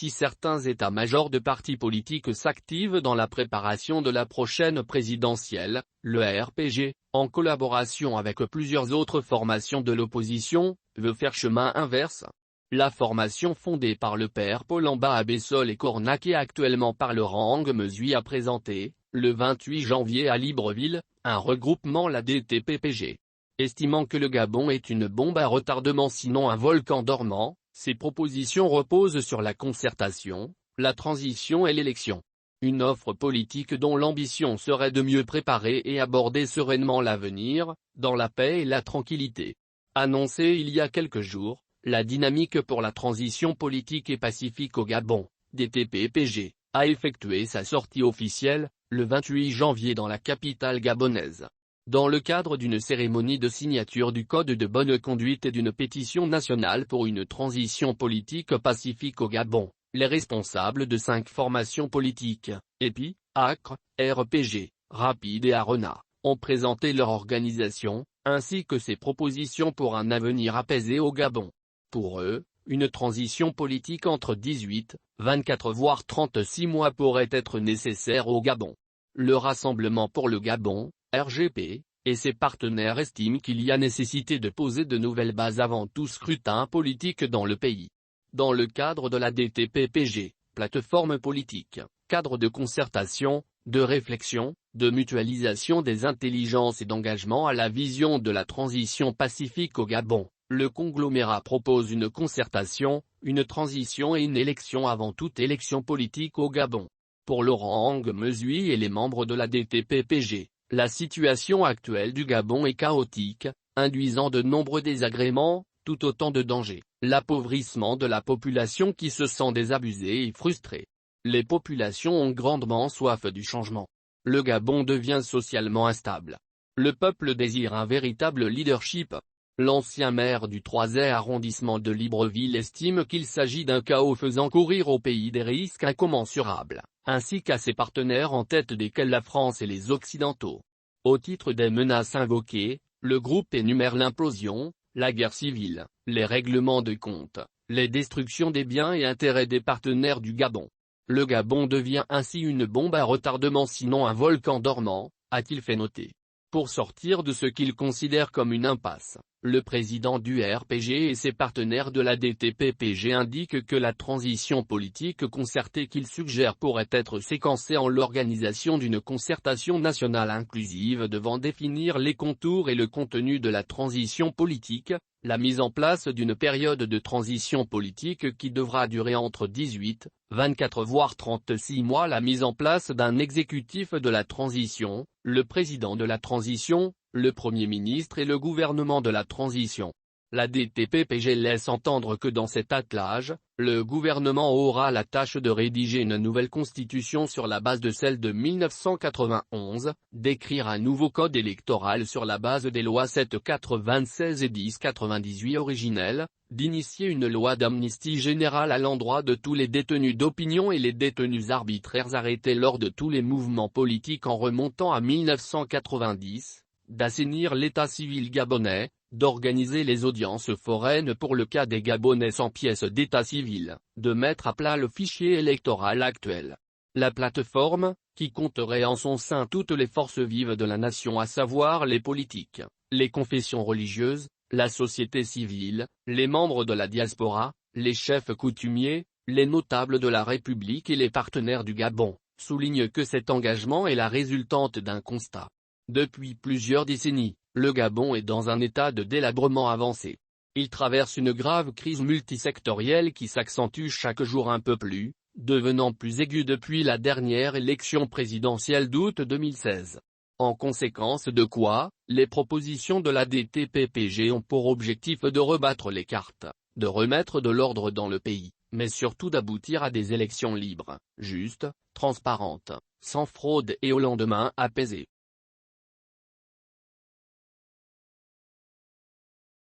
Si certains états-majors de partis politiques s'activent dans la préparation de la prochaine présidentielle, le RPG, en collaboration avec plusieurs autres formations de l'opposition, veut faire chemin inverse. La formation fondée par le père Paul-Amba Abessol et Cornac et actuellement par Laurent Mesuy a présenté, le 28 janvier à Libreville, un regroupement la DTP-PG. Estimant que le Gabon est une bombe à retardement sinon un volcan dormant, ces propositions reposent sur la concertation, la transition et l'élection. Une offre politique dont l'ambition serait de mieux préparer et aborder sereinement l'avenir, dans la paix et la tranquillité. Annoncée il y a quelques jours, la dynamique pour la transition politique et pacifique au Gabon, DTP-PG, a effectué sa sortie officielle, le 28 janvier dans la capitale gabonaise. Dans le cadre d'une cérémonie de signature du Code de bonne conduite et d'une pétition nationale pour une transition politique pacifique au Gabon, les responsables de 5 formations politiques, EPI, ACRE, RPG, Rapide et Arena, ont présenté leur organisation, ainsi que ses propositions pour un avenir apaisé au Gabon. Pour eux, une transition politique entre 18, 24 voire 36 mois pourrait être nécessaire au Gabon. Le Rassemblement pour le Gabon, RGP, et ses partenaires estiment qu'il y a nécessité de poser de nouvelles bases avant tout scrutin politique dans le pays. Dans le cadre de la DTP-PG, plateforme politique, cadre de concertation, de réflexion, de mutualisation des intelligences et d'engagement à la vision de la transition pacifique au Gabon, le conglomérat propose une concertation, une transition et une élection avant toute élection politique au Gabon. Pour Laurent Mesuy et les membres de la DTP-PG, la situation actuelle du Gabon est chaotique, induisant de nombreux désagréments, tout autant de dangers. L'appauvrissement de la population qui se sent désabusée et frustrée. Les populations ont grandement soif du changement. Le Gabon devient socialement instable. Le peuple désire un véritable leadership. L'ancien maire du 3e arrondissement de Libreville estime qu'il s'agit d'un chaos faisant courir au pays des risques incommensurables, ainsi qu'à ses partenaires en tête desquels la France et les Occidentaux. Au titre des menaces invoquées, le groupe énumère l'implosion, la guerre civile, les règlements de comptes, les destructions des biens et intérêts des partenaires du Gabon. Le Gabon devient ainsi une bombe à retardement sinon un volcan dormant, a-t-il fait noter. Pour sortir de ce qu'il considère comme une impasse, le président du RPG et ses partenaires de la DTP-PG indiquent que la transition politique concertée qu'il suggère pourrait être séquencée en l'organisation d'une concertation nationale inclusive devant définir les contours et le contenu de la transition politique, la mise en place d'une période de transition politique qui devra durer entre 18, 24 voire 36 mois, la mise en place d'un exécutif de la transition, le président de la transition, le Premier ministre et le gouvernement de la transition. La DTP-PG laisse entendre que dans cet attelage, le gouvernement aura la tâche de rédiger une nouvelle constitution sur la base de celle de 1991, d'écrire un nouveau code électoral sur la base des lois 796 et 1098 originelles, d'initier une loi d'amnistie générale à l'endroit de tous les détenus d'opinion et les détenus arbitraires arrêtés lors de tous les mouvements politiques en remontant à 1990, d'assainir l'état civil gabonais, d'organiser les audiences foraines pour le cas des Gabonais sans pièce d'état civil, de mettre à plat le fichier électoral actuel. La plateforme, qui compterait en son sein toutes les forces vives de la nation à savoir les politiques, les confessions religieuses, la société civile, les membres de la diaspora, les chefs coutumiers, les notables de la République et les partenaires du Gabon, souligne que cet engagement est la résultante d'un constat. Depuis plusieurs décennies, le Gabon est dans un état de délabrement avancé. Il traverse une grave crise multisectorielle qui s'accentue chaque jour un peu plus, devenant plus aiguë depuis la dernière élection présidentielle d'août 2016. En conséquence de quoi, les propositions de la DTP-PG ont pour objectif de rebattre les cartes, de remettre de l'ordre dans le pays, mais surtout d'aboutir à des élections libres, justes, transparentes, sans fraude et au lendemain apaisé.